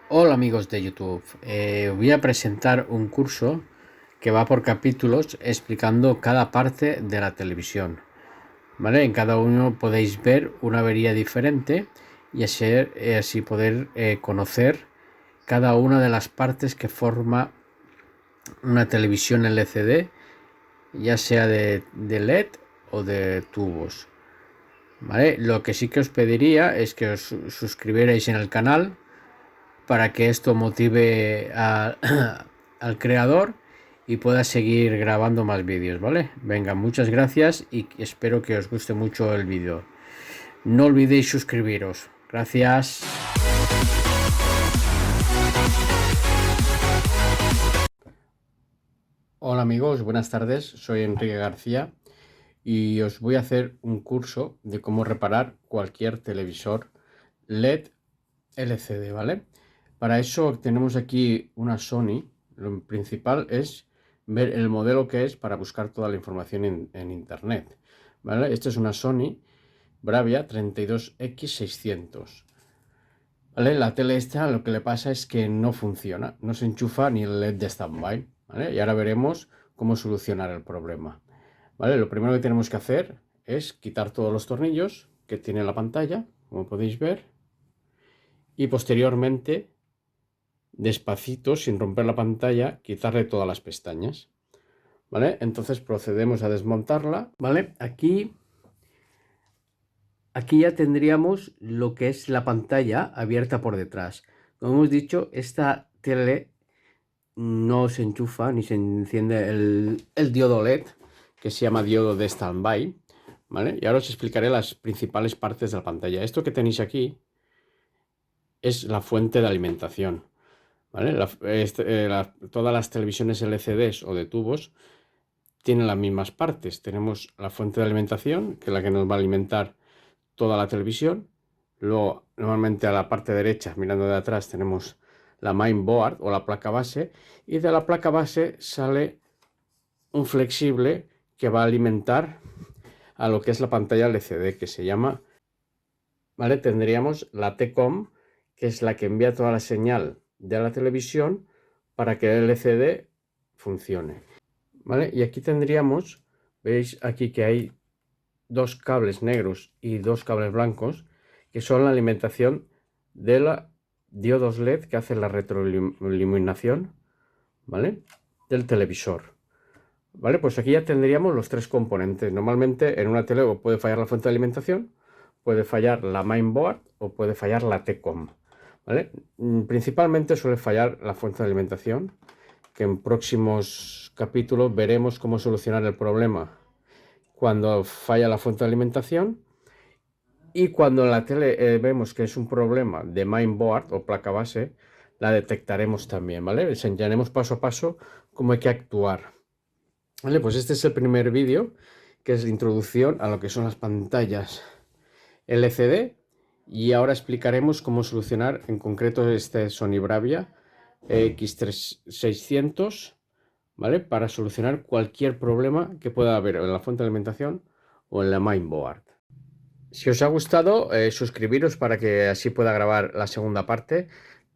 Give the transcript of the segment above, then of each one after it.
Hola amigos de YouTube, voy a presentar un curso que va por capítulos explicando cada parte de la televisión, ¿vale? En cada uno podéis ver una avería diferente y así poder conocer cada una de las partes que forma una televisión LCD, ya sea de LED o de tubos, ¿vale? Lo que sí que os pediría es que os suscribierais en el canal para que esto motive al creador y pueda seguir grabando más vídeos, ¿vale? Venga, muchas gracias y espero que os guste mucho el vídeo. No olvidéis suscribiros. Gracias. Hola amigos, buenas tardes. Soy Enrique García y os voy a hacer un curso de cómo reparar cualquier televisor LED LCD, ¿vale? Para eso tenemos aquí una Sony. Lo principal es ver el modelo que es para buscar toda la información en internet, ¿vale? Esta es una Sony Bravia 32X600, ¿vale? La tele esta lo que le pasa es que no funciona, no se enchufa ni el LED de standby, ¿vale? Y ahora veremos cómo solucionar el problema, ¿vale? Lo primero que tenemos que hacer es quitar todos los tornillos que tiene la pantalla, como podéis ver, y posteriormente, despacito, sin romper la pantalla, quitarle todas las pestañas, ¿vale? Entonces procedemos a desmontarla, ¿vale? Aquí ya tendríamos lo que es la pantalla abierta por detrás. Como hemos dicho, esta tele no se enchufa ni se enciende el diodo LED, que se llama diodo de standby, ¿vale? Y ahora os explicaré las principales partes de la pantalla. Esto que tenéis aquí es la fuente de alimentación, ¿vale? Todas las televisiones LCDs o de tubos tienen las mismas partes. Tenemos la fuente de alimentación, que es la que nos va a alimentar toda la televisión. Luego, normalmente a la parte derecha, mirando de atrás, tenemos la mainboard o la placa base. Y de la placa base sale un flexible que va a alimentar a lo que es la pantalla LCD, que se llama, ¿vale? Tendríamos la T-Com, que es la que envía toda la señal de la televisión para que el LCD funcione, ¿vale? Y aquí tendríamos, veis aquí que hay dos cables negros y dos cables blancos, que son la alimentación de la diodos LED que hace la retroiluminación, ¿vale? Del televisor. ¿Vale? Pues aquí ya tendríamos los tres componentes. Normalmente en una tele o puede fallar la fuente de alimentación, puede fallar la mainboard o puede fallar la T-Com, ¿vale? Principalmente suele fallar la fuente de alimentación, que en próximos capítulos veremos cómo solucionar el problema cuando falla la fuente de alimentación. Y cuando en la tele vemos que es un problema de mainboard o placa base, la detectaremos también, ¿vale? Enseñaremos paso a paso cómo hay que actuar. Vale, pues este es el primer vídeo, que es la introducción a lo que son las pantallas LCD, y ahora explicaremos cómo solucionar en concreto este Sony Bravia X3600, ¿vale? Para solucionar cualquier problema que pueda haber en la fuente de alimentación o en la mainboard. Si os ha gustado, suscribiros para que así pueda grabar la segunda parte,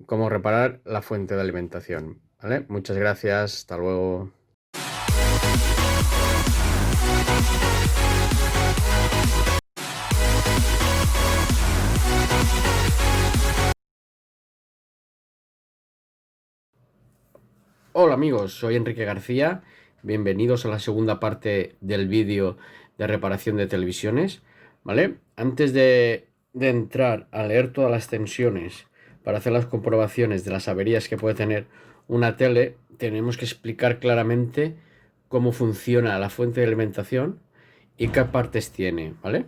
cómo reparar la fuente de alimentación, ¿vale? Muchas gracias, hasta luego. Hola amigos, soy Enrique García, bienvenidos a la segunda parte del vídeo de reparación de televisiones, ¿vale? Antes de entrar a leer todas las tensiones para hacer las comprobaciones de las averías que puede tener una tele, tenemos que explicar claramente cómo funciona la fuente de alimentación y qué partes tiene, ¿vale?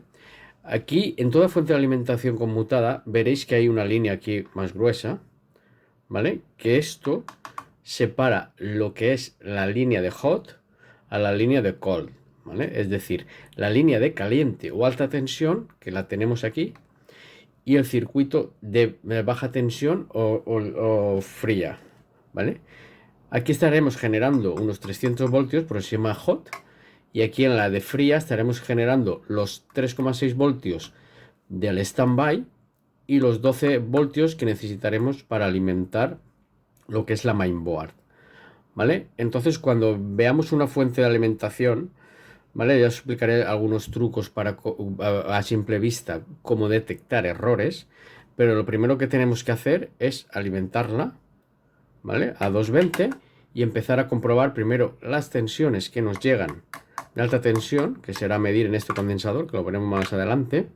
Aquí, en toda fuente de alimentación conmutada, veréis que hay una línea aquí más gruesa, ¿vale? Que esto separa lo que es la línea de hot a la línea de cold, ¿vale? Es decir, la línea de caliente o alta tensión, que la tenemos aquí, y el circuito de baja tensión o fría, ¿vale? Aquí estaremos generando unos 300 voltios, por eso se llama hot, y aquí en la de fría estaremos generando los 3,6 voltios del standby y los 12 voltios que necesitaremos para alimentar lo que es la mainboard, ¿vale? Entonces, cuando veamos una fuente de alimentación, ¿vale? Ya os explicaré algunos trucos para a simple vista cómo detectar errores, pero lo primero que tenemos que hacer es alimentarla, ¿vale? A 220 y empezar a comprobar primero las tensiones que nos llegan de alta tensión, que será medir en este condensador, que lo veremos más adelante,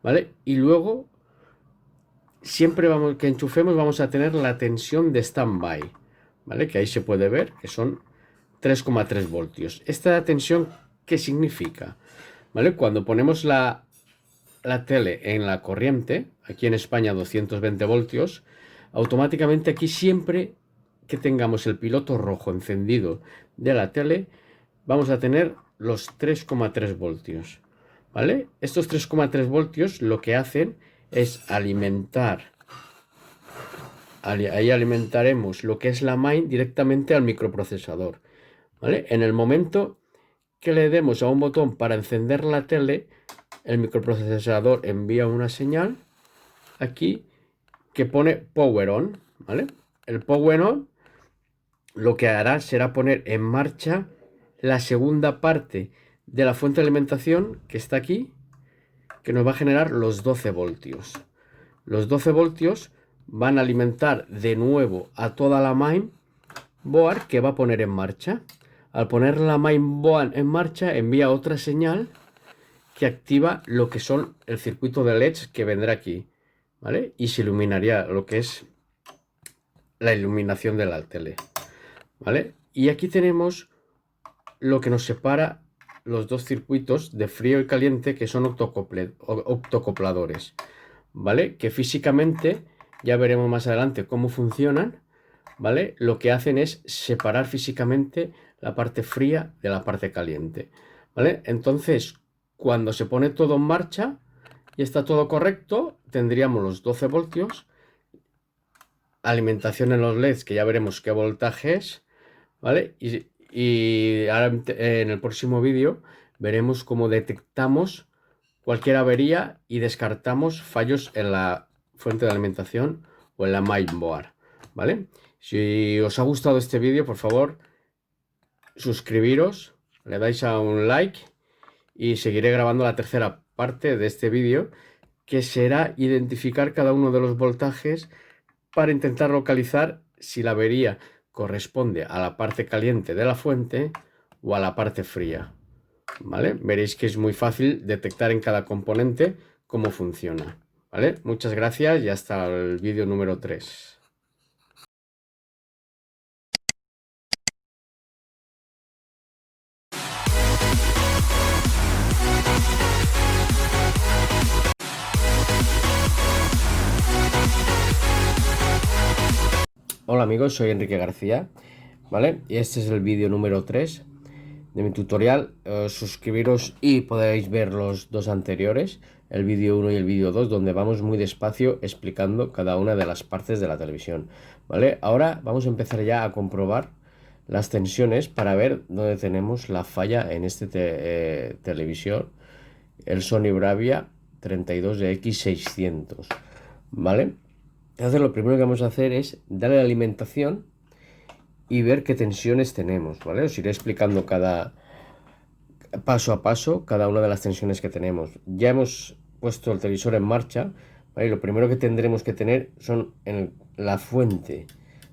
¿vale? Y luego, siempre que enchufemos, vamos a tener la tensión de standby, ¿vale? Que ahí se puede ver que son 3,3 voltios. Esta tensión, ¿qué significa? ¿Vale? Cuando ponemos la tele en la corriente, aquí en España 220 voltios, automáticamente aquí siempre que tengamos el piloto rojo encendido de la tele, vamos a tener los 3,3 voltios, ¿vale? Estos 3,3 voltios lo que hacen es alimentar, ahí alimentaremos lo que es la main directamente al microprocesador, ¿vale? En el momento que le demos a un botón para encender la tele, el microprocesador envía una señal aquí que pone Power On, ¿vale? El Power On lo que hará será poner en marcha la segunda parte de la fuente de alimentación que está aquí, que nos va a generar los 12 voltios. Los 12 voltios van a alimentar de nuevo a toda la mainboard que va a poner en marcha. Al poner la mainboard en marcha, envía otra señal que activa lo que son el circuito de LEDs que vendrá aquí, ¿vale? Y se iluminaría lo que es la iluminación de la tele, ¿vale? Y aquí tenemos lo que nos separa los dos circuitos de frío y caliente, que son octocopladores, ¿vale? Que físicamente, ya veremos más adelante cómo funcionan, ¿vale? Lo que hacen es separar físicamente la parte fría de la parte caliente, ¿vale? Entonces, cuando se pone todo en marcha y está todo correcto, tendríamos los 12 voltios, alimentación en los LEDs, que ya veremos qué voltaje es, ¿vale? Y ahora en el próximo vídeo veremos cómo detectamos cualquier avería y descartamos fallos en la fuente de alimentación o en la mainboard, ¿vale? Si os ha gustado este vídeo, por favor, suscribiros, le dais a un like y seguiré grabando la tercera parte de este vídeo, que será identificar cada uno de los voltajes para intentar localizar si la avería corresponde a la parte caliente de la fuente o a la parte fría, ¿vale? Veréis que es muy fácil detectar en cada componente cómo funciona, ¿vale? Muchas gracias y hasta el vídeo número 3. Hola amigos, soy Enrique García, ¿vale? Y este es el vídeo número 3 de mi tutorial. Suscribiros y podéis ver los dos anteriores, el vídeo 1 y el vídeo 2, donde vamos muy despacio explicando cada una de las partes de la televisión, ¿vale? Ahora vamos a empezar ya a comprobar las tensiones para ver dónde tenemos la falla en este televisión, el Sony Bravia 32X600, ¿vale? Entonces lo primero que vamos a hacer es darle la alimentación y ver qué tensiones tenemos, ¿vale? Os iré explicando paso a paso cada una de las tensiones que tenemos. Ya hemos puesto el televisor en marcha, ¿vale? Y lo primero que tendremos que tener son en la fuente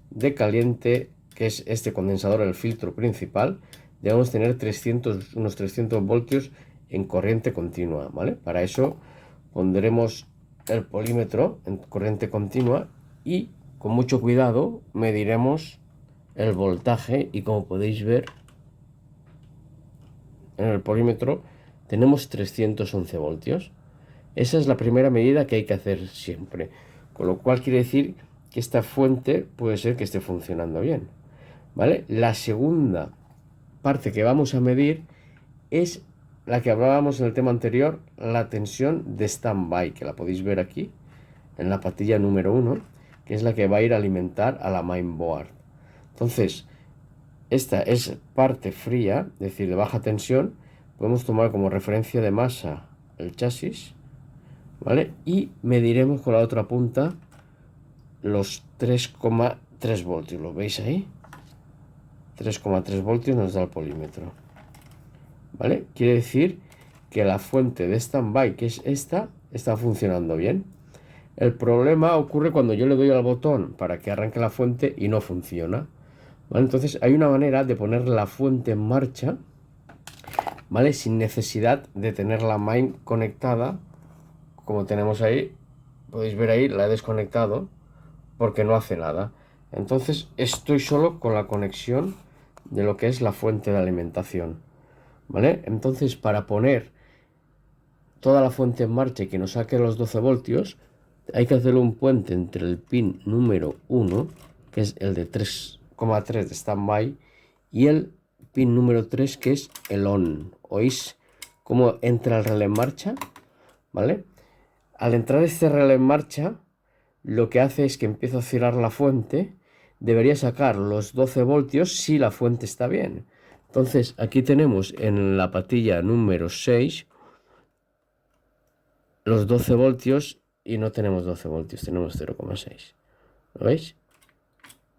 de caliente, que es este condensador, el filtro principal. Debemos tener unos 300 voltios en corriente continua, ¿vale? Para eso pondremos el polímetro en corriente continua y con mucho cuidado mediremos el voltaje, y como podéis ver en el polímetro tenemos 311 voltios. Esa es la primera medida que hay que hacer siempre, con lo cual quiere decir que esta fuente puede ser que esté funcionando bien, ¿vale? La segunda parte que vamos a medir es la que hablábamos en el tema anterior, la tensión de standby, que la podéis ver aquí en la patilla número 1, que es la que va a ir a alimentar a la mainboard. Entonces, esta es parte fría, es decir, de baja tensión. Podemos tomar como referencia de masa el chasis, ¿vale? Y mediremos con la otra punta los 3,3 voltios. ¿Lo veis ahí? 3,3 voltios nos da el polímetro, ¿vale? Quiere decir que la fuente de standby, que es esta, está funcionando bien. El problema ocurre cuando yo le doy al botón para que arranque la fuente y no funciona, ¿vale? Entonces hay una manera de poner la fuente en marcha, ¿vale? Sin necesidad de tener la main conectada, como tenemos ahí. Podéis ver ahí, la he desconectado porque no hace nada. Entonces estoy solo con la conexión de lo que es la fuente de alimentación, ¿vale? Entonces, para poner toda la fuente en marcha y que nos saque los 12 voltios, hay que hacer un puente entre el pin número 1, que es el de 3,3 de standby, y el pin número 3, que es el on. ¿Oís cómo entra el relé en marcha? ¿Vale? Al entrar este relé en marcha, lo que hace es que empieza a oscilar la fuente. Debería sacar los 12 voltios si la fuente está bien. Entonces, aquí tenemos en la patilla número 6 los 12 voltios y no tenemos 12 voltios, tenemos 0,6. ¿Lo veis?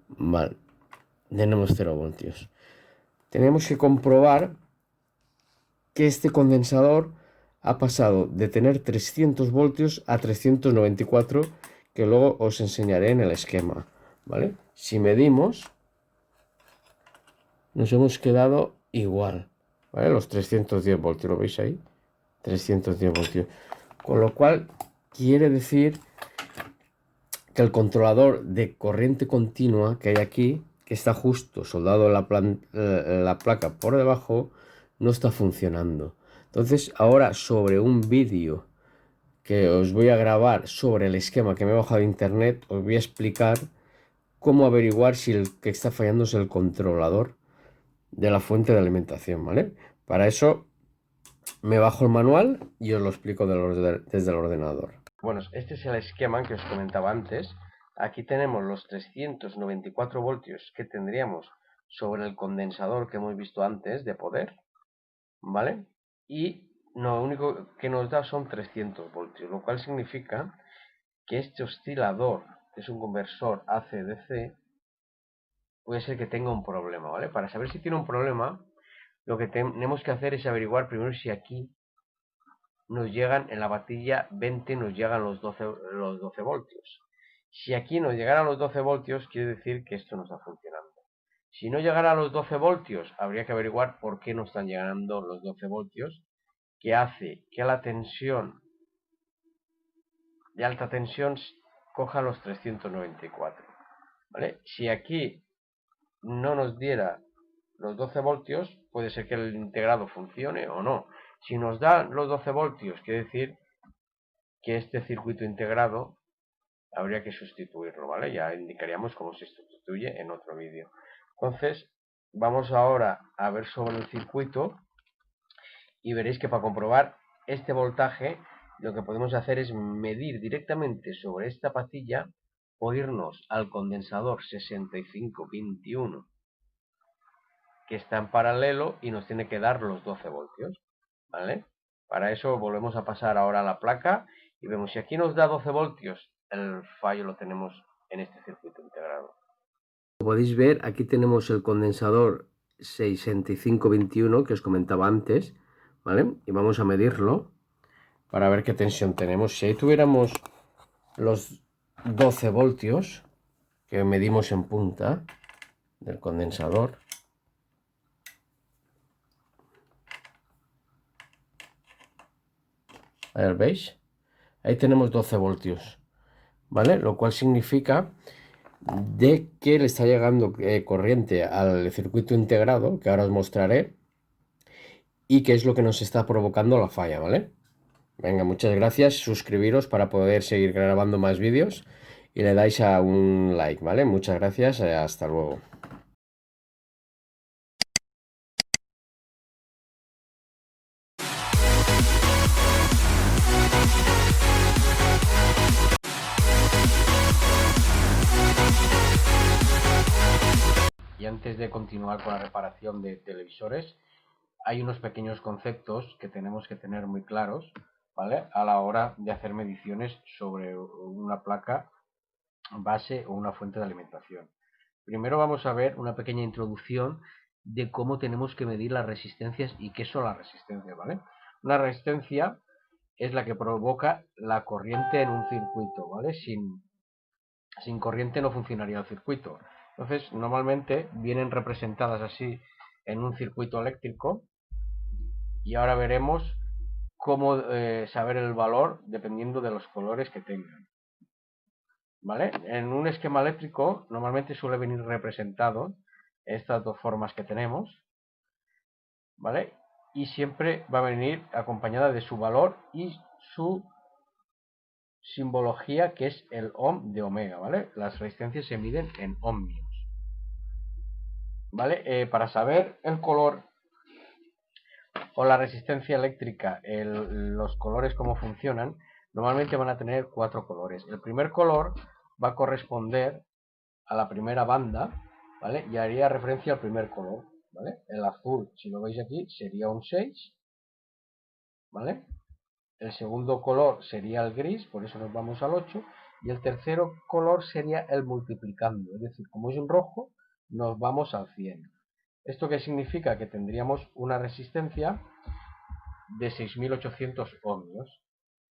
Vale, tenemos 0 voltios. Tenemos que comprobar que este condensador ha pasado de tener 300 voltios a 394, que luego os enseñaré en el esquema, ¿vale? Si medimos, nos hemos quedado igual, ¿vale? Los 310 voltios, ¿lo veis ahí? 310 voltios. Con lo cual, quiere decir que el controlador de corriente continua que hay aquí, que está justo soldado en la placa por debajo, no está funcionando. Entonces, ahora sobre un vídeo que os voy a grabar sobre el esquema que me he bajado de internet, os voy a explicar cómo averiguar si el que está fallando es el controlador de la fuente de alimentación, ¿vale? Para eso me bajo el manual y os lo explico desde el ordenador. Bueno, este es el esquema que os comentaba antes. Aquí tenemos los 394 voltios que tendríamos sobre el condensador que hemos visto antes de poder, ¿vale? Y lo único que nos da son 300 voltios, lo cual significa que este oscilador, que es un conversor AC-DC, puede ser que tenga un problema, ¿vale? Para saber si tiene un problema, lo que tenemos que hacer es averiguar primero si aquí nos llegan, en la patilla 20 nos llegan los 12 voltios. Si aquí nos llegaran los 12 voltios, quiere decir que esto no está funcionando. Si no llegara a los 12 voltios, habría que averiguar por qué no están llegando los 12 voltios, que hace que la tensión de alta tensión coja los 394. ¿Vale? Si aquí no nos diera los 12 voltios, puede ser que el integrado funcione o no. Si nos da los 12 voltios, quiere decir que este circuito integrado habría que sustituirlo, ¿vale? Ya indicaríamos cómo se sustituye en otro vídeo. Entonces, vamos ahora a ver sobre el circuito y veréis que para comprobar este voltaje, lo que podemos hacer es medir directamente sobre esta patilla o irnos al condensador 6521, que está en paralelo y nos tiene que dar los 12 voltios, ¿vale? Para eso volvemos a pasar ahora a la placa y vemos si aquí nos da 12 voltios, el fallo lo tenemos en este circuito integrado. Como podéis ver, aquí tenemos el condensador 6521 que os comentaba antes, ¿vale? Y vamos a medirlo para ver qué tensión tenemos. Si ahí tuviéramos los 12 voltios que medimos en punta del condensador, a ver, ¿veis? Ahí tenemos 12 voltios, ¿vale? Lo cual significa de que le está llegando corriente al circuito integrado, que ahora os mostraré, y que es lo que nos está provocando la falla, ¿vale? Venga, muchas gracias, suscribiros para poder seguir grabando más vídeos y le dais a un like, ¿vale? Muchas gracias, hasta luego. Y antes de continuar con la reparación de televisores, hay unos pequeños conceptos que tenemos que tener muy claros ¿vale? A la hora de hacer mediciones sobre una placa base o una fuente de alimentación. Primero vamos a ver una pequeña introducción de cómo tenemos que medir las resistencias y qué son las resistencias, ¿vale? Una resistencia es la que provoca la corriente en un circuito, ¿vale? Sin corriente no funcionaría el circuito. Entonces, normalmente vienen representadas así en un circuito eléctrico y ahora veremos cómo saber el valor dependiendo de los colores que tengan. ¿Vale? En un esquema eléctrico normalmente suele venir representado estas dos formas que tenemos, ¿vale? Y siempre va a venir acompañada de su valor y su simbología, que es el ohm de omega, ¿vale? Las resistencias se miden en ohmios, ¿vale? Para saber el color o la resistencia eléctrica, los colores cómo funcionan, normalmente van a tener 4 colores. El primer color va a corresponder a la primera banda, ¿vale? Y haría referencia al primer color, ¿vale? El azul, si lo veis aquí, sería un 6, ¿vale? El segundo color sería el gris, por eso nos vamos al 8, y el tercero color sería el multiplicando, es decir, como es un rojo, nos vamos al 100. ¿Esto qué significa? Que tendríamos una resistencia de 6.800 ohmios,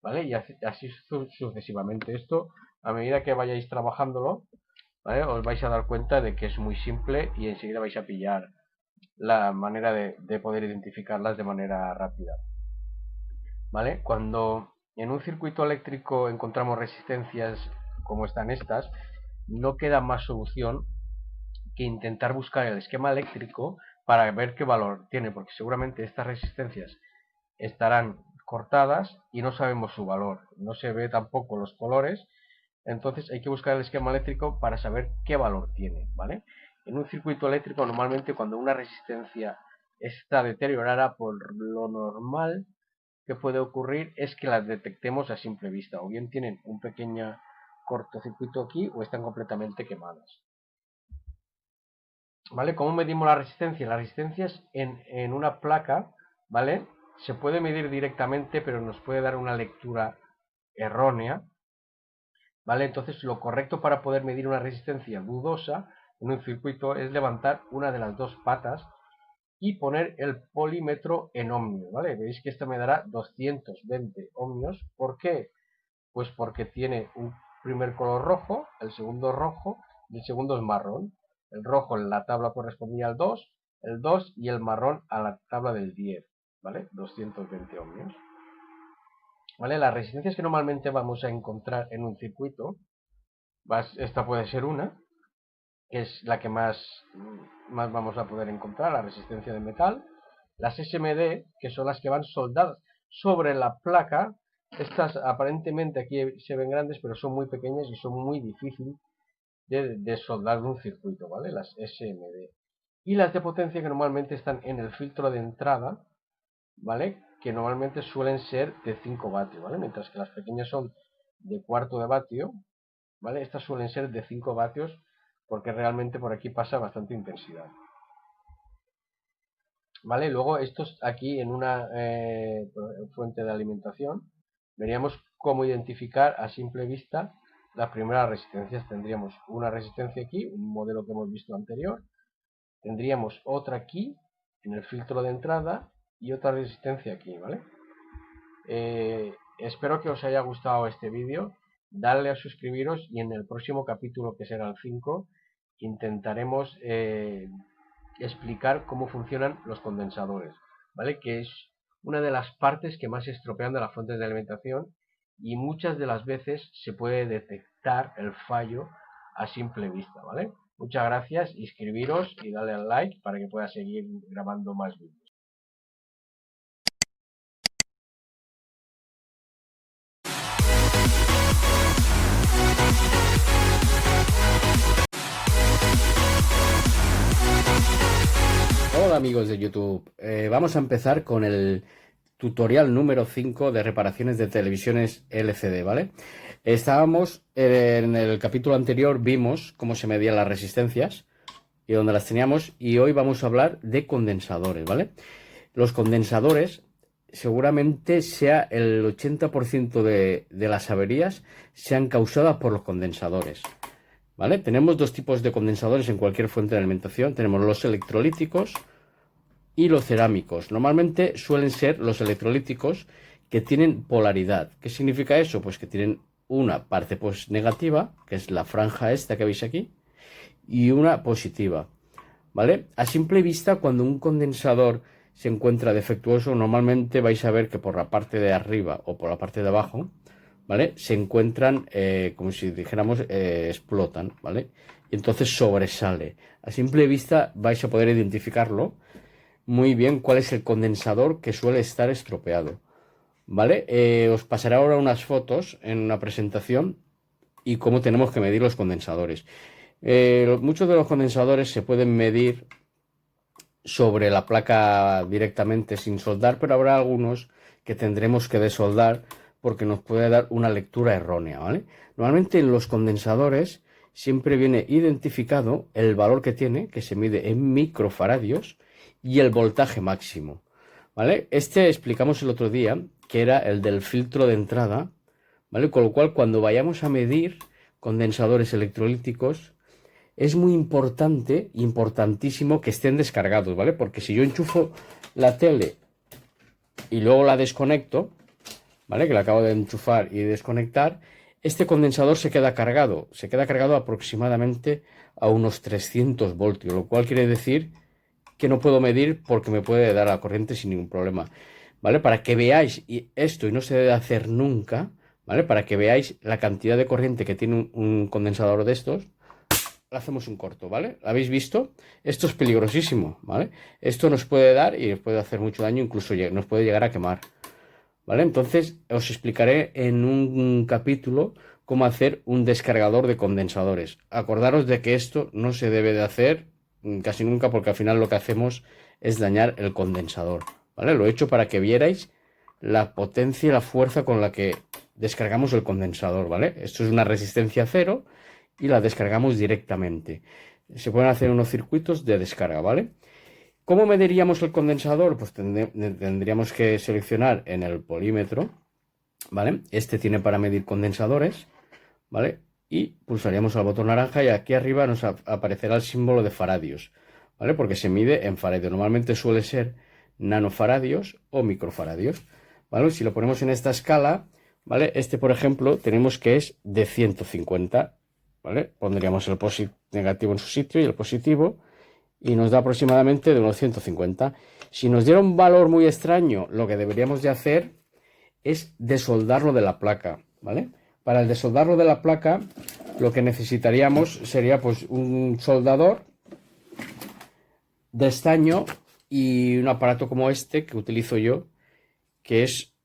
¿vale? Y así sucesivamente. Esto, a medida que vayáis trabajándolo, ¿vale? Os vais a dar cuenta de que es muy simple y enseguida vais a pillar la manera de poder identificarlas de manera rápida, ¿vale? Cuando en un circuito eléctrico encontramos resistencias como están estas, no queda más solución que intentar buscar el esquema eléctrico para ver qué valor tiene, porque seguramente estas resistencias estarán cortadas y no sabemos su valor, no se ve tampoco los colores, entonces hay que buscar el esquema eléctrico para saber qué valor tiene, ¿vale? En un circuito eléctrico normalmente cuando una resistencia está deteriorada, por lo normal que puede ocurrir es que las detectemos a simple vista, o bien tienen un pequeño cortocircuito aquí o están completamente quemadas. ¿Vale? ¿Cómo medimos la resistencia? Las resistencias en una placa, ¿vale? Se puede medir directamente, pero nos puede dar una lectura errónea, ¿vale? Entonces lo correcto para poder medir una resistencia dudosa en un circuito es levantar una de las dos patas y poner el polímetro en ohmios, ¿vale? Veis que esto me dará 220 ohmios. ¿Por qué? Pues porque tiene un primer color rojo, el segundo rojo y el segundo es marrón. El rojo en la tabla correspondía al 2, el 2 y el marrón a la tabla del 10, ¿vale? 220 ohmios. ¿Vale? Las resistencias que normalmente vamos a encontrar en un circuito, esta puede ser una, que es la que más vamos a poder encontrar, la resistencia de metal. Las SMD, que son las que van soldadas sobre la placa. Estas aparentemente aquí se ven grandes, pero son muy pequeñas y son muy difíciles de soldar en un circuito, ¿vale? Las SMD. Y las de potencia que normalmente están en el filtro de entrada, ¿vale? Que normalmente suelen ser de 5 vatios, ¿vale? Mientras que las pequeñas son de cuarto de vatio, ¿vale? Estas suelen ser de 5 vatios porque realmente por aquí pasa bastante intensidad. ¿Vale? Luego estos aquí en una fuente de alimentación veríamos cómo identificar a simple vista las primeras resistencias. Tendríamos una resistencia aquí, un modelo que hemos visto anterior, tendríamos otra aquí en el filtro de entrada y otra resistencia aquí, ¿vale? Espero que os haya gustado este vídeo, dadle a suscribiros y en el próximo capítulo, que será el 5, intentaremos explicar cómo funcionan los condensadores, ¿vale? Que es una de las partes que más se estropean de las fuentes de alimentación y muchas de las veces se puede detectar el fallo a simple vista, ¿vale? Muchas gracias, inscribiros y dale al like para que pueda seguir grabando más vídeos. Hola amigos de YouTube, vamos a empezar con el tutorial número 5 de reparaciones de televisiones LCD, ¿vale? Estábamos en el capítulo anterior, vimos cómo se medían las resistencias y dónde las teníamos, y hoy vamos a hablar de condensadores, ¿vale? Los condensadores seguramente sea el 80% de las averías sean causadas por los condensadores. ¿Vale? Tenemos dos tipos de condensadores en cualquier fuente de alimentación. Tenemos los electrolíticos y los cerámicos. Normalmente suelen ser los electrolíticos que tienen polaridad. ¿Qué significa eso? Pues que tienen una parte pues, negativa, que es la franja esta que veis aquí, y una positiva. ¿Vale? A simple vista, cuando un condensador se encuentra defectuoso, normalmente vais a ver que por la parte de arriba o por la parte de abajo, ¿vale? Se encuentran, como si dijéramos, explotan, ¿vale? Y entonces sobresale. A simple vista vais a poder identificarlo muy bien cuál es el condensador que suele estar estropeado, ¿vale? Os pasaré ahora unas fotos en una presentación y cómo tenemos que medir los condensadores. Muchos de los condensadores se pueden medir sobre la placa directamente sin soldar, pero habrá algunos que tendremos que desoldar porque nos puede dar una lectura errónea, ¿vale? Normalmente en los condensadores siempre viene identificado el valor que tiene, que se mide en microfaradios, y el voltaje máximo, ¿vale? Este explicamos el otro día, que era el del filtro de entrada, ¿vale? Con lo cual, cuando vayamos a medir condensadores electrolíticos, es muy importante, importantísimo que estén descargados, ¿vale? Porque si yo enchufo la tele y luego la desconecto, ¿vale? Que la acabo de enchufar y desconectar, este condensador se queda cargado aproximadamente a unos 300 voltios, lo cual quiere decir que no puedo medir porque me puede dar la corriente sin ningún problema, ¿vale? Para que veáis esto y no se debe hacer nunca, ¿vale? Para que veáis la cantidad de corriente que tiene un condensador de estos, hacemos un corto, ¿vale? ¿Lo habéis visto? Esto es peligrosísimo, ¿vale? Esto nos puede dar y nos puede hacer mucho daño, incluso nos puede llegar a quemar, ¿vale? Entonces os explicaré en un capítulo cómo hacer un descargador de condensadores. Acordaros de que esto no se debe de hacer casi nunca porque al final lo que hacemos es dañar el condensador, ¿vale? Lo he hecho para que vierais la potencia y la fuerza con la que descargamos el condensador, ¿vale? Esto es una resistencia cero y la descargamos directamente. Se pueden hacer unos circuitos de descarga, ¿vale? ¿Cómo mediríamos el condensador? Pues tendríamos que seleccionar en el polímetro, ¿vale? Este tiene para medir condensadores, ¿vale? Y pulsaríamos al botón naranja y aquí arriba nos aparecerá el símbolo de faradios, ¿vale? Porque se mide en faradios. Normalmente suele ser nanofaradios o microfaradios, ¿vale? Si lo ponemos en esta escala, ¿vale? Este, por ejemplo, tenemos que es de 150, ¿vale? Pondríamos el negativo en su sitio y el positivo y nos da aproximadamente de unos 150. Si nos diera un valor muy extraño, lo que deberíamos de hacer es desoldarlo de la placa, ¿vale? Para el desoldarlo de la placa, lo que necesitaríamos sería pues un soldador de estaño y un aparato como este que utilizo yo, que es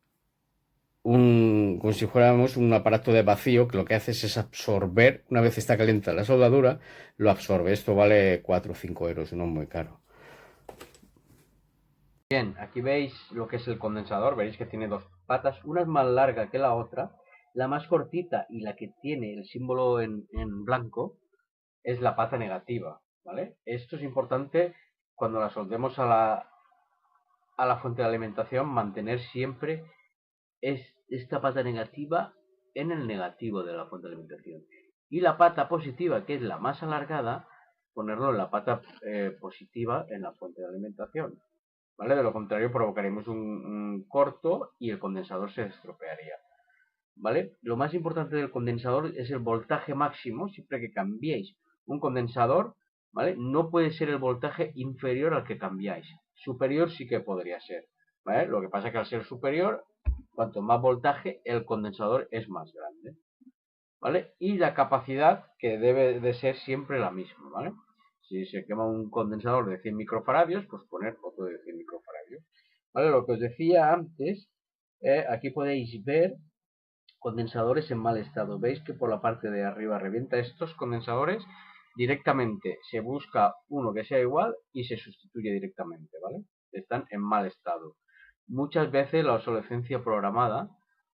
como si fuéramos un aparato de vacío, que lo que hace es absorber, una vez está caliente la soldadura, lo absorbe. Esto vale 4 o 5 euros, no es muy caro. Bien, aquí veis lo que es el condensador, veréis que tiene dos patas, una es más larga que la otra, la más cortita y la que tiene el símbolo en blanco es la pata negativa, ¿vale? Esto es importante cuando la soldemos a la fuente de alimentación, mantener siempre esta pata negativa en el negativo de la fuente de alimentación. Y la pata positiva, que es la más alargada, ponerlo en la pata positiva en la fuente de alimentación. ¿Vale? De lo contrario provocaremos un corto y el condensador se estropearía. ¿Vale? Lo más importante del condensador es el voltaje máximo. Siempre que cambiéis un condensador, ¿vale? No puede ser el voltaje inferior al que cambiáis. Superior sí que podría ser, ¿vale? Lo que pasa es que al ser superior, cuanto más voltaje, el condensador es más grande, ¿vale? Y la capacidad que debe de ser siempre la misma, ¿vale? Si se quema un condensador de 100 microfaradios, pues poner otro de 100 microfaradios. ¿Vale? Lo que os decía antes, aquí podéis ver condensadores en mal estado. Veis que por la parte de arriba revienta estos condensadores. Directamente se busca uno que sea igual y se sustituye directamente, ¿vale? Están en mal estado. Muchas veces la obsolescencia programada,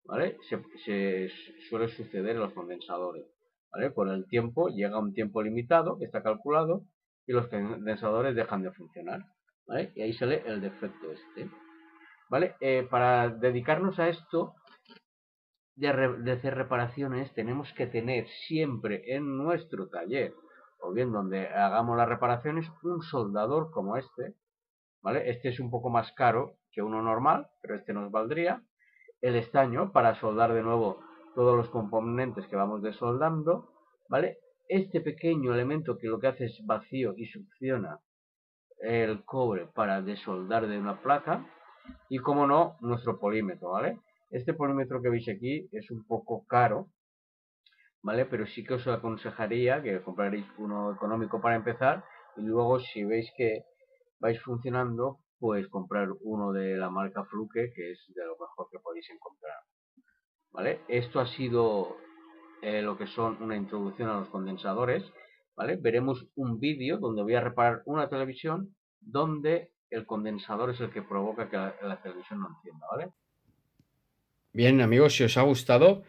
¿vale? Se suele suceder en los condensadores, ¿vale? Por el tiempo, llega un tiempo limitado que está calculado y los condensadores dejan de funcionar, ¿vale? Y ahí sale el defecto este. ¿vale? Para dedicarnos a esto de hacer reparaciones, tenemos que tener siempre en nuestro taller, o bien donde hagamos las reparaciones, un soldador como este, ¿vale? Este es un poco más caro que uno normal, pero este nos valdría. El estaño para soldar de nuevo todos los componentes que vamos desoldando, ¿vale? Este pequeño elemento que lo que hace es vacío y succiona el cobre para desoldar de una placa, y como no, nuestro polímetro, ¿vale? Este polímetro que veis aquí es un poco caro, ¿vale? Pero sí que os aconsejaría que compraréis uno económico para empezar, y luego si veis que vais funcionando, pues comprar uno de la marca Fluke, que es de lo mejor que podéis encontrar, ¿vale? Esto ha sido lo que son una introducción a los condensadores, ¿vale? Veremos un vídeo donde voy a reparar una televisión donde el condensador es el que provoca que la televisión no encienda, ¿vale? Bien, amigos, si os ha gustado,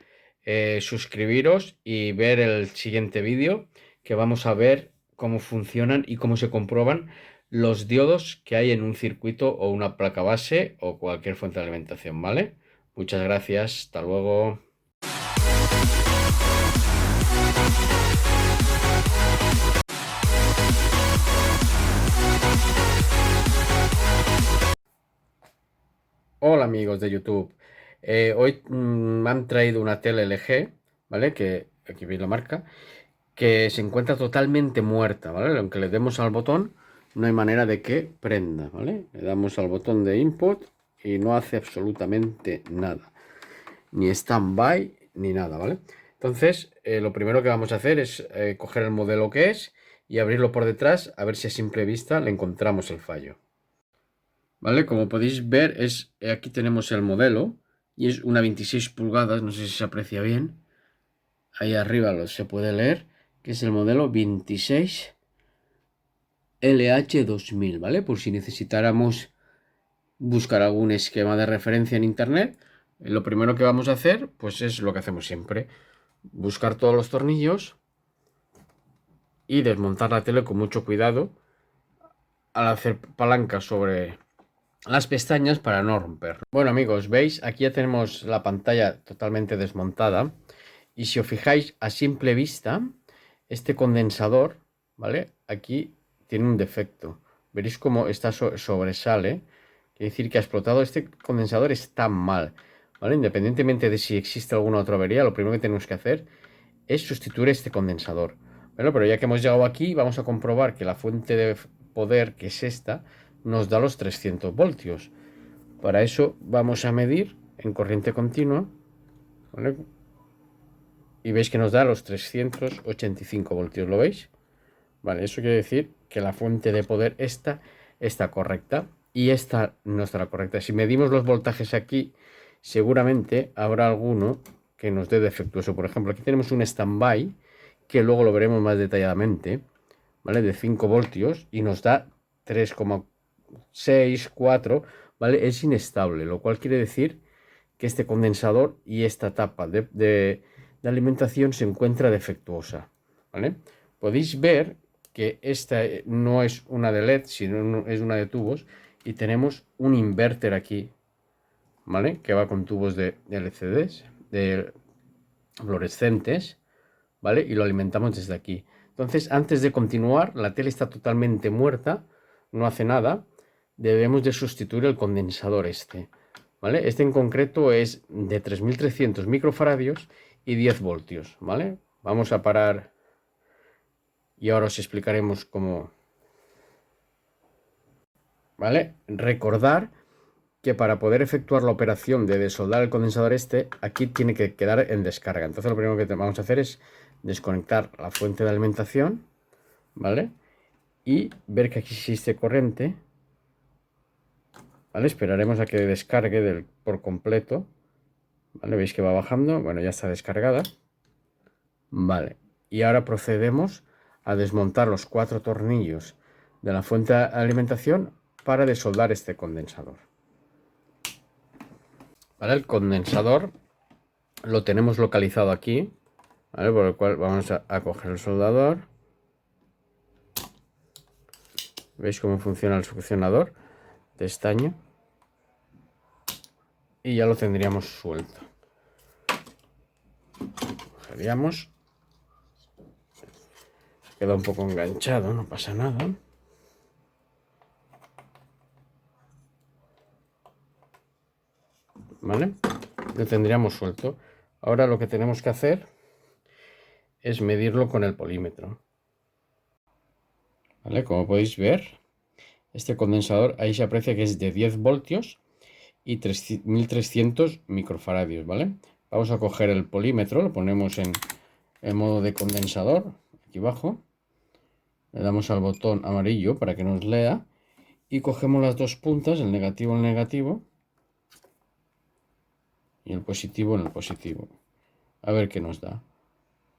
suscribiros y ver el siguiente vídeo, que vamos a ver cómo funcionan y cómo se comprueban los diodos que hay en un circuito o una placa base o cualquier fuente de alimentación, ¿vale? Muchas gracias, hasta luego. Hola amigos de YouTube. Hoy me han traído una tele LG, ¿vale? Que aquí veis la marca, que se encuentra totalmente muerta, ¿vale? Aunque le demos al botón, no hay manera de que prenda, ¿vale? Le damos al botón de input y no hace absolutamente nada. Ni stand-by, ni nada, ¿vale? Entonces, lo primero que vamos a hacer es coger el modelo que es y abrirlo por detrás, a ver si a simple vista le encontramos el fallo. ¿Vale? Como podéis ver, aquí tenemos el modelo y es una 26 pulgadas, no sé si se aprecia bien. Ahí arriba se puede leer que es el modelo 26 LH2000, ¿vale? Por si necesitáramos buscar algún esquema de referencia en internet, lo primero que vamos a hacer, pues es lo que hacemos siempre, buscar todos los tornillos y desmontar la tele con mucho cuidado al hacer palanca sobre las pestañas para no romper. Bueno amigos, veis, aquí ya tenemos la pantalla totalmente desmontada y si os fijáis a simple vista, este condensador, ¿vale? Aquí tiene un defecto. Veréis cómo está sobresale. Quiere decir que ha explotado. Este condensador está mal, ¿vale? Independientemente de si existe alguna otra avería, lo primero que tenemos que hacer es sustituir este condensador. Bueno, pero ya que hemos llegado aquí, vamos a comprobar que la fuente de poder, que es esta, nos da los 300 voltios. Para eso vamos a medir en corriente continua, ¿vale? Y veis que nos da los 385 voltios, ¿lo veis? Vale, eso quiere decir que la fuente de poder está correcta y esta no estará correcta. Si medimos los voltajes aquí, seguramente habrá alguno que nos dé defectuoso. Por ejemplo, aquí tenemos un standby, que luego lo veremos más detalladamente, ¿vale? De 5 voltios y nos da 3,6, 4, ¿vale? Es inestable, lo cual quiere decir que este condensador y esta tapa de alimentación se encuentra defectuosa, ¿vale? Podéis ver que esta no es una de LED, sino es una de tubos, y tenemos un inverter aquí, ¿vale? Que va con tubos de LCDs, de fluorescentes, ¿vale? Y lo alimentamos desde aquí. Entonces, antes de continuar, la tele está totalmente muerta, no hace nada, debemos de sustituir el condensador este, ¿vale? Este en concreto es de 3300 microfaradios y 10 voltios, ¿vale? Vamos a parar y ahora os explicaremos cómo, ¿vale? Recordar que para poder efectuar la operación de desoldar el condensador este, aquí tiene que quedar en descarga. Entonces lo primero que vamos a hacer es desconectar la fuente de alimentación, ¿vale? Y ver que aquí existe corriente, ¿vale? Esperaremos a que descargue por completo, ¿vale? Veis que va bajando, bueno, ya está descargada, ¿vale? Y ahora procedemos a desmontar los 4 tornillos de la fuente de alimentación para desoldar este condensador. ¿Vale? El condensador lo tenemos localizado aquí, ¿vale? Por el cual vamos a coger el soldador. ¿Veis cómo funciona el succionador de estaño? y ya lo tendríamos suelto. Cogeríamos. Queda un poco enganchado, no pasa nada. ¿Vale? Lo tendríamos suelto. Ahora lo que tenemos que hacer es medirlo con el polímetro. ¿Vale? Como podéis ver, este condensador ahí se aprecia que es de 10 voltios y 1300 microfaradios, ¿vale? Vamos a coger el polímetro, lo ponemos en modo de condensador, aquí abajo. Le damos al botón amarillo para que nos lea y cogemos las dos puntas, el negativo en el negativo y el positivo en el positivo. A ver qué nos da.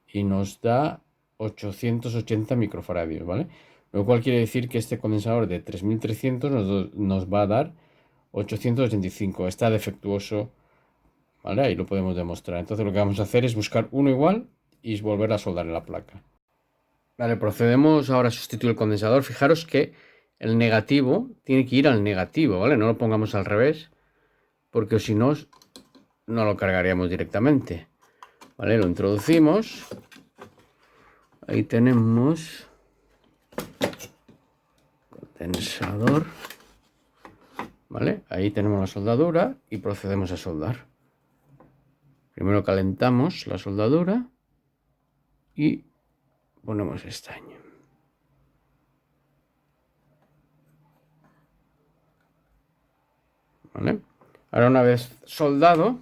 Y nos da 880 microfaradios, ¿vale? Lo cual quiere decir que este condensador de 3300 nos va a dar 885. Está defectuoso, ¿vale? Ahí lo podemos demostrar. Entonces lo que vamos a hacer es buscar uno igual y volver a soldar en la placa. Vale, procedemos ahora a sustituir el condensador. Fijaros que el negativo tiene que ir al negativo, ¿vale? No lo pongamos al revés, porque si no, no lo cargaríamos directamente. Vale, lo introducimos. Ahí tenemos condensador. Vale, ahí tenemos la soldadura y procedemos a soldar. Primero calentamos la soldadura y ponemos estaño. ¿Vale? Ahora una vez soldado,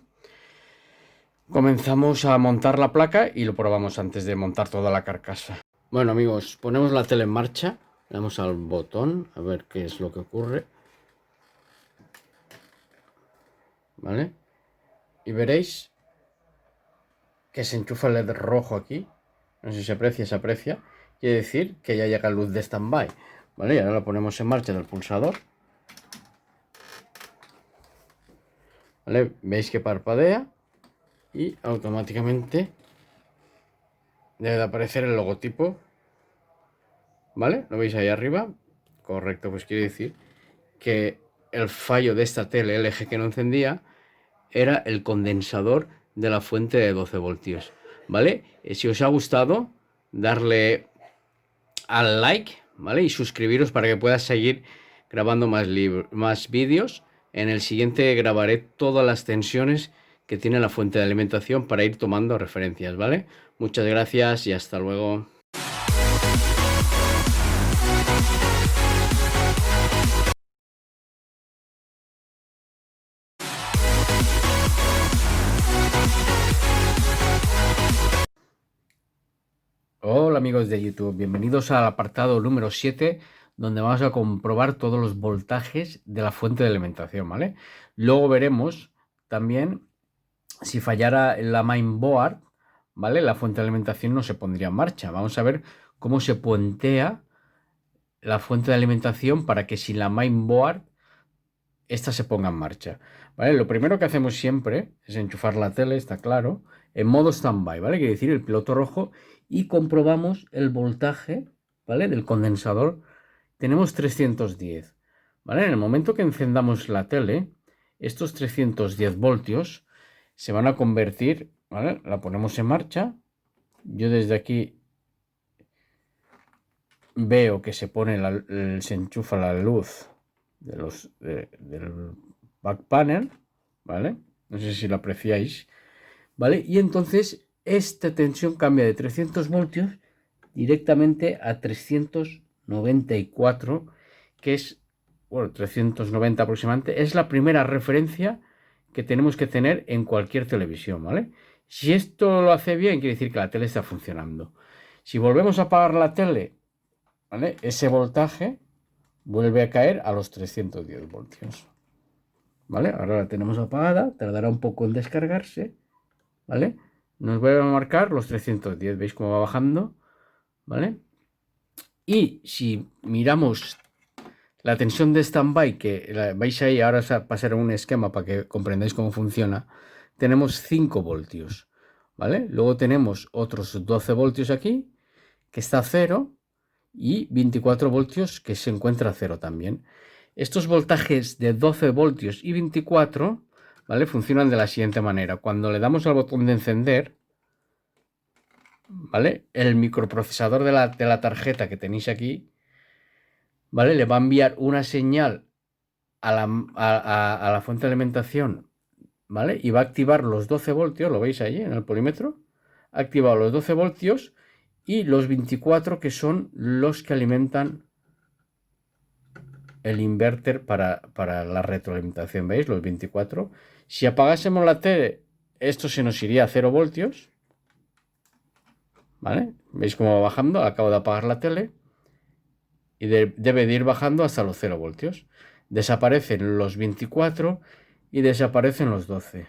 comenzamos a montar la placa y lo probamos antes de montar toda la carcasa. Bueno amigos, ponemos la tele en marcha, le damos al botón a ver qué es lo que ocurre. ¿Vale? Y veréis que se enchufa el LED rojo aquí. No sé si se aprecia, se aprecia. Quiere decir que ya llega luz de standby. ¿Vale? Y ahora lo ponemos en marcha del pulsador. ¿Vale? Veis que parpadea y automáticamente debe de aparecer el logotipo. ¿Vale? ¿Lo veis ahí arriba? Correcto, pues quiere decir que el fallo de esta tele LG que no encendía era el condensador de la fuente de 12 voltios. ¿Vale? Si os ha gustado, darle al like, ¿vale? Y suscribiros para que pueda seguir grabando más vídeos. En el siguiente grabaré todas las tensiones que tiene la fuente de alimentación para ir tomando referencias, ¿vale? Muchas gracias y hasta luego. Hola amigos de YouTube, bienvenidos al apartado número 7, donde vamos a comprobar todos los voltajes de la fuente de alimentación, ¿vale? Luego veremos también si fallara la mainboard, ¿vale? La fuente de alimentación no se pondría en marcha. Vamos a ver cómo se puentea la fuente de alimentación para que si la mainboard esta se ponga en marcha, ¿vale? Lo primero que hacemos siempre es enchufar la tele, está claro, en modo standby, ¿vale? Quiere decir el piloto rojo, y comprobamos el voltaje, ¿vale? Del condensador. Tenemos 310, ¿vale? En el momento que encendamos la tele, estos 310 voltios se van a convertir, ¿vale? La ponemos en marcha. Yo desde aquí veo que se pone se enchufa la luz del back panel, ¿vale? No sé si lo apreciáis, ¿vale? Y entonces esta tensión cambia de 300 voltios directamente a 394, que es, bueno, 390 aproximadamente. Es la primera referencia que tenemos que tener en cualquier televisión, ¿vale? Si esto lo hace bien, quiere decir que la tele está funcionando. Si volvemos a apagar la tele, ¿vale? Ese voltaje vuelve a caer a los 310 voltios. ¿Vale? Ahora la tenemos apagada, tardará un poco en descargarse, ¿vale? Nos vuelve a marcar los 310, ¿veis cómo va bajando? ¿Vale? Y si miramos la tensión de standby, que vais ahí, ahora pasaré un esquema para que comprendáis cómo funciona, tenemos 5 voltios, ¿vale? Luego tenemos otros 12 voltios aquí, que está a 0, y 24 voltios que se encuentra a 0 también. Estos voltajes de 12 voltios y 24 ¿vale? Funcionan de la siguiente manera. Cuando le damos al botón de encender, ¿vale? El microprocesador de la tarjeta que tenéis aquí, ¿vale? Le va a enviar una señal a la fuente de alimentación, ¿vale? Y va a activar los 12 voltios, lo veis ahí en el polímetro. Ha activado los 12 voltios y los 24 que son los que alimentan el inverter para la retroalimentación. ¿Veis? Los 24. Si apagásemos la tele, esto se nos iría a 0 voltios. ¿Vale? ¿Veis cómo va bajando? Acabo de apagar la tele. Y debe de ir bajando hasta los 0 voltios. Desaparecen los 24 y desaparecen los 12.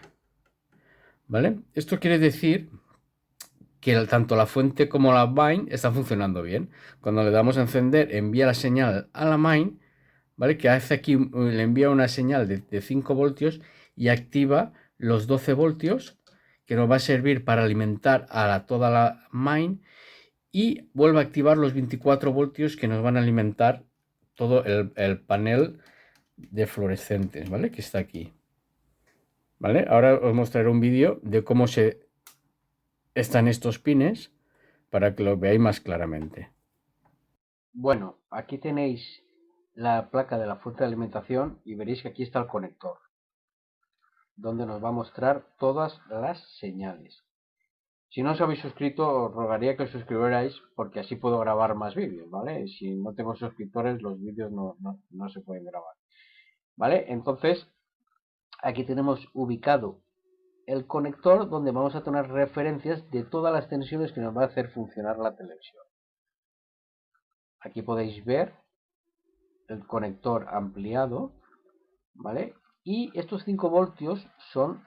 ¿Vale? Esto quiere decir que tanto la fuente como la main están funcionando bien. Cuando le damos a encender, envía la señal a la main, ¿vale? Que hace aquí, le envía una señal de 5 voltios y activa los 12 voltios que nos va a servir para alimentar a toda la main, y vuelve a activar los 24 voltios que nos van a alimentar todo el panel de fluorescentes, ¿vale? Que está aquí. ¿Vale? Ahora os mostraré un vídeo de cómo están estos pines para que lo veáis más claramente. Bueno, aquí tenéis la placa de la fuente de alimentación y veréis que aquí está el conector, donde nos va a mostrar todas las señales. Si no os habéis suscrito, os rogaría que os suscribierais, porque así puedo grabar más vídeos, ¿vale? Si no tengo suscriptores, los vídeos no se pueden grabar, ¿vale? Entonces, aquí tenemos ubicado el conector donde vamos a tener referencias de todas las tensiones que nos va a hacer funcionar la televisión. Aquí podéis ver el conector ampliado, ¿vale? Y estos 5 voltios son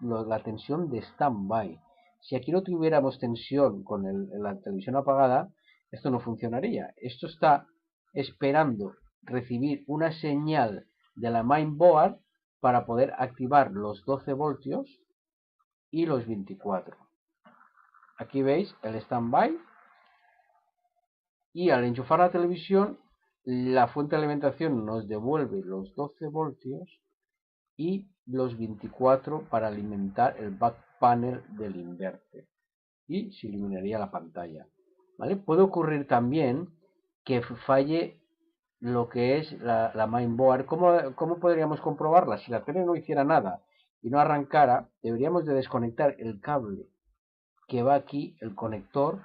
la tensión de standby. Si aquí no tuviéramos tensión con la televisión apagada, esto no funcionaría. Esto está esperando recibir una señal de la mainboard para poder activar los 12 voltios y los 24. Aquí veis el standby, y al enchufar la televisión, la fuente de alimentación nos devuelve los 12 voltios y los 24 para alimentar el back panel del inverter, y se iluminaría la pantalla, ¿vale? Puede ocurrir también que falle lo que es la mainboard. ¿Cómo podríamos comprobarla? Si la tele no hiciera nada y no arrancara, deberíamos de desconectar el cable que va aquí, el conector,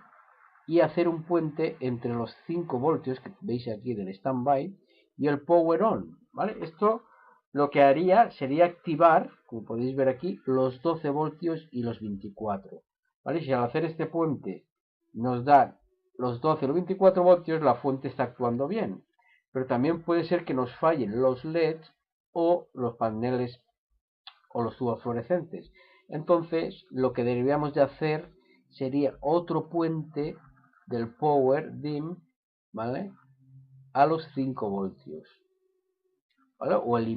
y hacer un puente entre los 5 voltios que veis aquí del standby y el power on, ¿vale? Esto lo que haría sería activar, como podéis ver aquí, los 12 voltios y los 24, ¿vale? Si al hacer este puente nos da los 12 y los 24 voltios, la fuente está actuando bien. Pero también puede ser que nos fallen los LEDs o los paneles o los tubos fluorescentes. Entonces, lo que deberíamos de hacer sería otro puente del power dim, ¿vale? A los 5 voltios, ¿vale? O el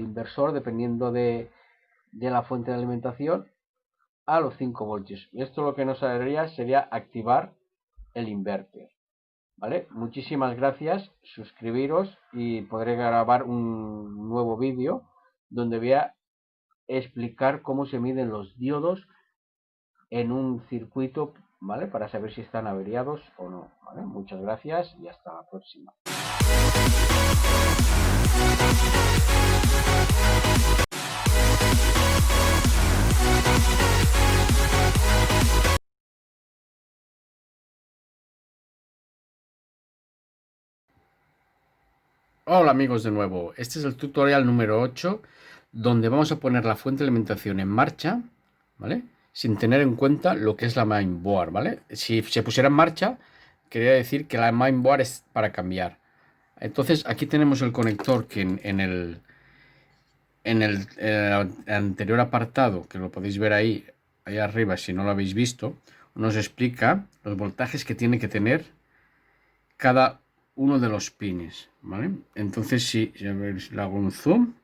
inversor, dependiendo de la fuente de alimentación, a los 5 voltios. Y esto lo que nos haría sería activar el inverter, ¿vale? Muchísimas gracias, suscribiros y podré grabar un nuevo vídeo donde voy a explicar cómo se miden los diodos en un circuito, ¿vale? Para saber si están averiados o no, ¿vale? Muchas gracias y hasta la próxima. Hola amigos de nuevo, este es el tutorial número 8, donde vamos a poner la fuente de alimentación en marcha, ¿vale? Sin tener en cuenta lo que es la mainboard, ¿vale? Si se pusiera en marcha, quería decir que la mainboard es para cambiar. Entonces aquí tenemos el conector que en el anterior apartado, que lo podéis ver ahí arriba si no lo habéis visto, nos explica los voltajes que tiene que tener cada uno de los pines, ¿vale? Entonces si le hago un zoom.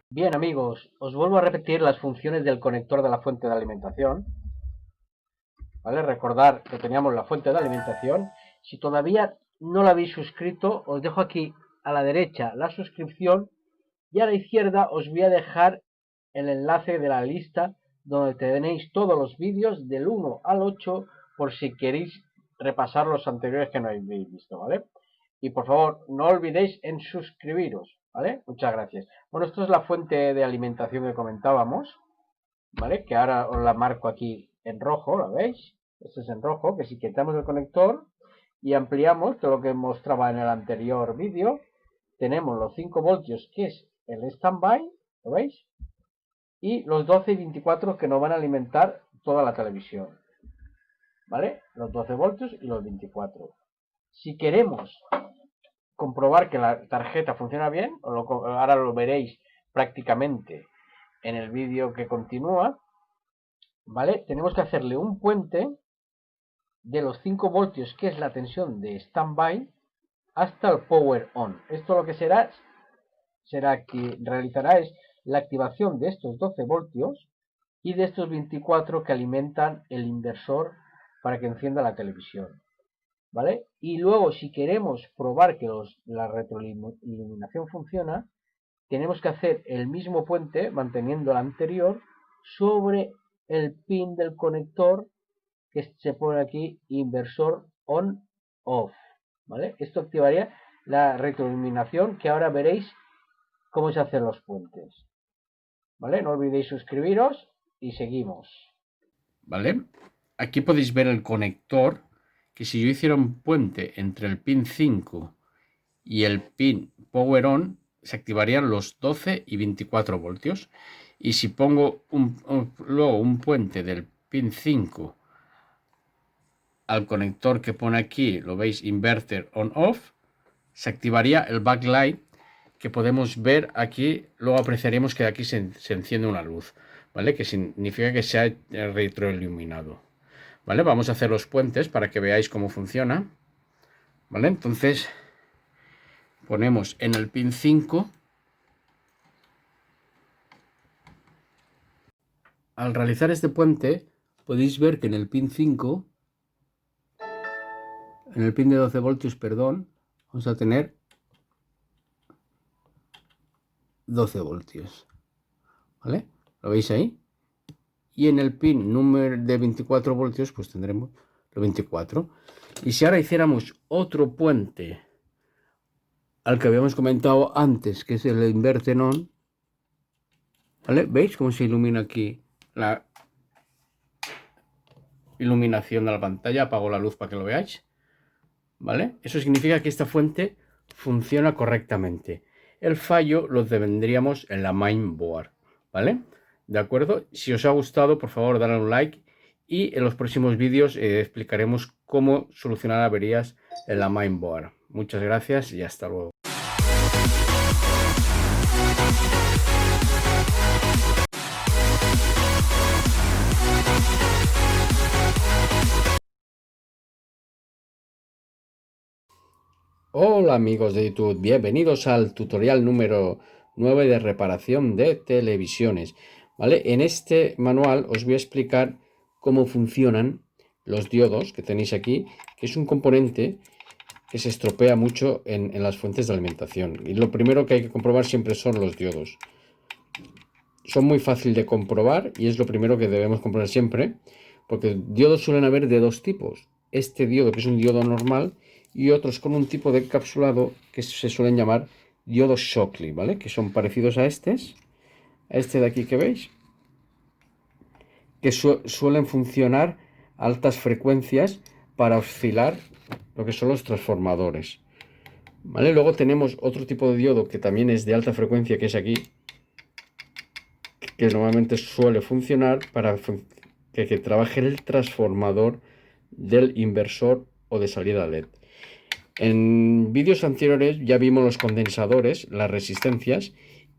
Bien amigos, os vuelvo a repetir las funciones del conector de la fuente de alimentación, ¿vale? Recordar que teníamos la fuente de alimentación. Si todavía no la habéis suscrito, os dejo aquí a la derecha la suscripción y a la izquierda os voy a dejar el enlace de la lista donde tenéis todos los vídeos del 1 al 8 por si queréis repasar los anteriores que no habéis visto, ¿vale? Y por favor, no olvidéis en suscribiros, ¿vale? Muchas gracias. Bueno, esto es la fuente de alimentación que comentábamos, ¿vale? Que ahora os la marco aquí en rojo, ¿la veis? Esto es en rojo, que si quitamos el conector y ampliamos todo lo que mostraba en el anterior vídeo, tenemos los 5 voltios, que es el standby, ¿lo veis? Y los 12 y 24 que nos van a alimentar toda la televisión, ¿vale? Los 12 voltios y los 24. Si queremos comprobar que la tarjeta funciona bien, ahora lo veréis prácticamente en el vídeo que continúa, ¿vale? Tenemos que hacerle un puente de los 5 voltios, que es la tensión de standby, hasta el power on. Esto lo que será que realizará es la activación de estos 12 voltios y de estos 24 que alimentan el inversor para que encienda la televisión, ¿vale? Y luego, si queremos probar que la retroiluminación funciona, tenemos que hacer el mismo puente, manteniendo el anterior, sobre el pin del conector que se pone aquí, inversor on-off, ¿vale? Esto activaría la retroiluminación, que ahora veréis cómo se hacen los puentes, ¿vale? No olvidéis suscribiros y seguimos. ¿Vale? Aquí podéis ver el conector, que si yo hiciera un puente entre el pin 5 y el pin power on, se activarían los 12 y 24 voltios. Y si pongo luego un puente del pin 5 al conector que pone aquí, lo veis, inverter on off, se activaría el backlight, que podemos ver aquí. Luego apreciaremos que aquí se enciende una luz, ¿vale? Que significa que se ha retroiluminado, ¿vale? Vamos a hacer los puentes para que veáis cómo funciona, ¿vale? Entonces ponemos en el pin 5. Al realizar este puente podéis ver que en el pin 5, en el pin de 12 voltios, perdón, vamos a tener 12 voltios, ¿vale? ¿Lo veis ahí? Y en el pin número de 24 voltios, pues tendremos los 24. Y si ahora hiciéramos otro puente al que habíamos comentado antes, que es el inverter on, ¿vale? ¿Veis cómo se ilumina aquí la iluminación de la pantalla? Apago la luz para que lo veáis, ¿vale? Eso significa que esta fuente funciona correctamente. El fallo lo tendríamos en la mainboard, ¿vale? ¿De acuerdo? Si os ha gustado, por favor, dadle un like, y en los próximos vídeos explicaremos cómo solucionar averías en la mainboard. Muchas gracias y hasta luego. Hola amigos de YouTube, bienvenidos al tutorial número 9 de reparación de televisiones, ¿vale? En este manual os voy a explicar cómo funcionan los diodos que tenéis aquí, que es un componente que se estropea mucho en las fuentes de alimentación. Y lo primero que hay que comprobar siempre son los diodos. Son muy fácil de comprobar y es lo primero que debemos comprobar siempre, porque diodos suelen haber de dos tipos. Este diodo, que es un diodo normal, y otros con un tipo de encapsulado que se suelen llamar diodos Shockley, ¿vale? Que son parecidos a este de aquí que veis, que suelen funcionar a altas frecuencias para oscilar lo que son los transformadores, ¿vale? Luego tenemos otro tipo de diodo que también es de alta frecuencia, que es aquí, que normalmente suele funcionar para que trabaje el transformador del inversor o de salida LED. En vídeos anteriores ya vimos los condensadores, las resistencias,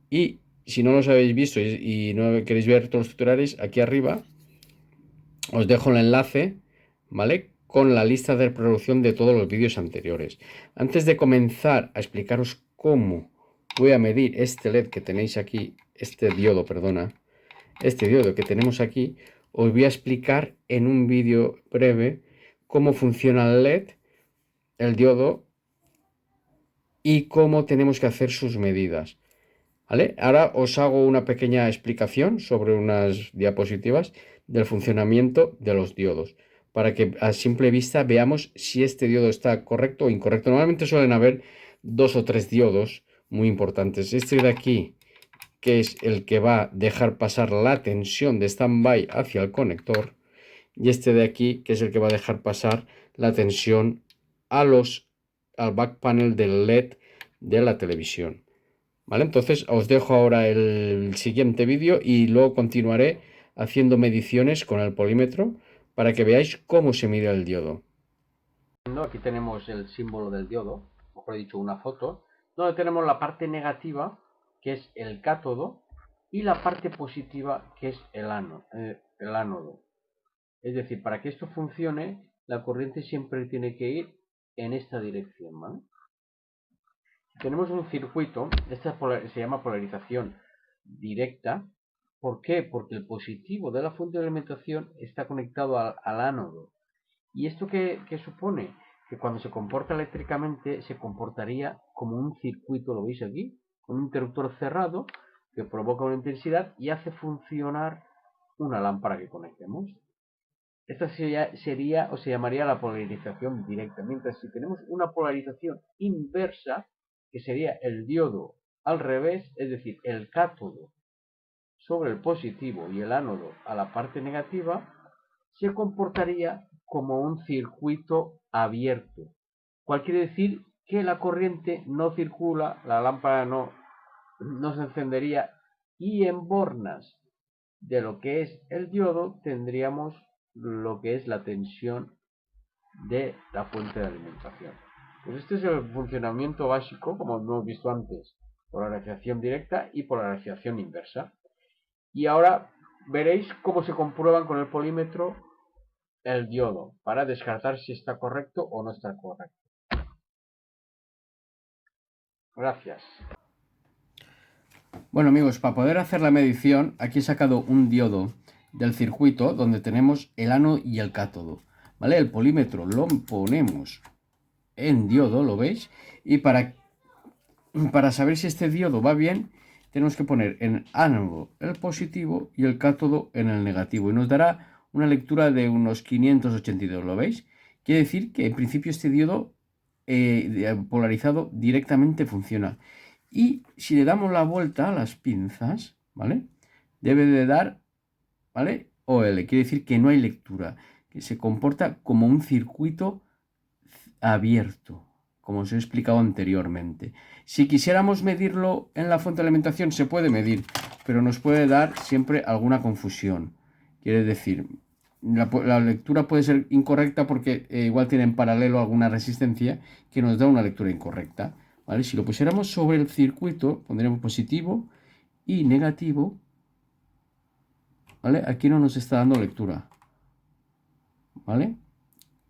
y si no los habéis visto y no queréis ver todos los tutoriales, aquí arriba os dejo el enlace, ¿vale? Con la lista de reproducción de todos los vídeos anteriores. Antes de comenzar a explicaros cómo voy a medir este LED que tenéis aquí, este diodo que tenemos aquí, os voy a explicar en un vídeo breve cómo funciona el LED, el diodo y cómo tenemos que hacer sus medidas. ¿Vale? Ahora os hago una pequeña explicación sobre unas diapositivas del funcionamiento de los diodos, para que a simple vista veamos si este diodo está correcto o incorrecto. Normalmente suelen haber 2 o 3 diodos muy importantes. Este de aquí, que es el que va a dejar pasar la tensión de standby hacia el conector, y este de aquí, que es el que va a dejar pasar la tensión al back panel del LED de la televisión. ¿Vale? Entonces os dejo ahora el siguiente vídeo y luego continuaré haciendo mediciones con el polímetro para que veáis cómo se mide el diodo. Aquí tenemos el símbolo del diodo, mejor dicho una foto, donde tenemos la parte negativa, que es el cátodo, y la parte positiva, que es el ánodo. Es decir, para que esto funcione, la corriente siempre tiene que ir en esta dirección, ¿vale? Tenemos un circuito, esta se llama polarización directa. ¿Por qué? Porque el positivo de la fuente de alimentación está conectado al ánodo. ¿Y esto qué supone? Que cuando se comporta eléctricamente se comportaría como un circuito, ¿lo veis aquí? Un interruptor cerrado que provoca una intensidad y hace funcionar una lámpara que conectemos. Esta sería o se llamaría la polarización directa. Mientras si tenemos una polarización inversa, que sería el diodo al revés, es decir, el cátodo sobre el positivo y el ánodo a la parte negativa, se comportaría como un circuito abierto. ¿Cuál quiere decir? Que la corriente no circula, la lámpara no se encendería y en bornas de lo que es el diodo tendríamos lo que es la tensión de la fuente de alimentación. Pues este es el funcionamiento básico, como hemos visto antes, polarización directa y polarización inversa. Y ahora veréis cómo se comprueban con el polímetro el diodo para descartar si está correcto o no está correcto. Gracias. Bueno amigos, para poder hacer la medición, aquí he sacado un diodo del circuito donde tenemos el ánodo y el cátodo. ¿Vale? El polímetro lo ponemos en diodo, ¿lo veis? Y para saber si este diodo va bien, tenemos que poner en ánodo el positivo y el cátodo en el negativo. Y nos dará una lectura de unos 582, ¿lo veis? Quiere decir que en principio este diodo polarizado directamente funciona. Y si le damos la vuelta a las pinzas, ¿vale? Debe de dar, ¿vale? OL, quiere decir que no hay lectura, que se comporta como un circuito abierto, como os he explicado anteriormente. Si quisiéramos medirlo en la fuente de alimentación, se puede medir, pero nos puede dar siempre alguna confusión. Quiere decir, la lectura puede ser incorrecta porque igual tiene en paralelo alguna resistencia que nos da una lectura incorrecta. ¿Vale? Si lo pusiéramos sobre el circuito, pondremos positivo y negativo. ¿Vale? Aquí no nos está dando lectura. ¿Vale?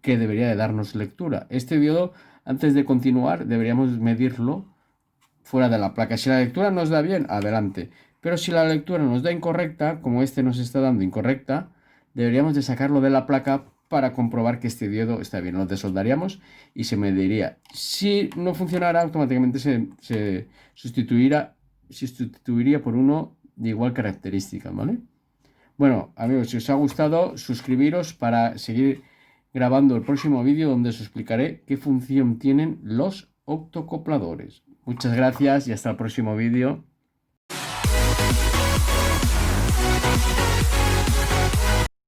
Que debería de darnos lectura. Este diodo, antes de continuar, deberíamos medirlo fuera de la placa. Si la lectura nos da bien, adelante. Pero si la lectura nos da incorrecta, como este nos está dando incorrecta, deberíamos de sacarlo de la placa para comprobar que este diodo está bien. Lo desoldaríamos y se mediría. Si no funcionara, automáticamente se sustituiría por uno de igual característica, ¿vale? Bueno, amigos, si os ha gustado, suscribiros para seguir grabando el próximo vídeo donde os explicaré qué función tienen los octocopladores. Muchas gracias y hasta el próximo vídeo.